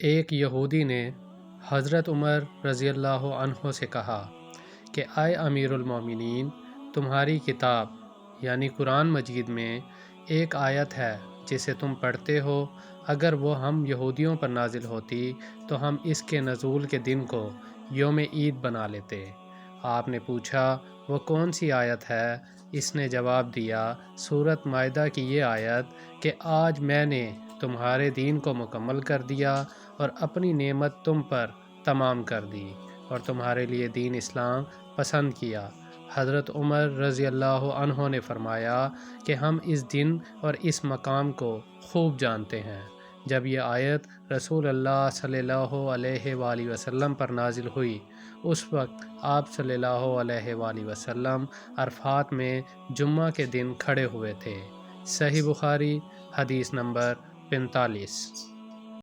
एक यहूदी ने हज़रत उमर रज़ियल्लाहु अन्हो से कहा कि आए अमीरुल मोमिनीन, तुम्हारी किताब यानी कुरान मजीद में एक आयत है जिसे तुम पढ़ते हो। अगर वो हम यहूदियों पर नाजिल होती तो हम इसके नज़ूल के दिन को योम ईद बना लेते। आपने पूछा वो कौन सी आयत है? इसने जवाब दिया, सूरत मायदा की ये आयत कि आज मैंने तुम्हारे दीन को मुकम्मल कर दिया और अपनी नेमत तुम पर तमाम कर दी और तुम्हारे लिए दीन इस्लाम पसंद किया। हज़रत उमर रज़ियल्लाहु अन्हो ने फरमाया कि हम इस दिन और इस मकाम को खूब जानते हैं। जब यह आयत रसूल अल्लाह सल्लल्लाहु अलैहि वसल्लम पर नाजिल हुई, उस वक्त आप सल्लल्लाहु अलैहि वसल्लम अरफात में जुम्मा के दिन खड़े हुए थे। सही बुखारी हदीस नंबर 45।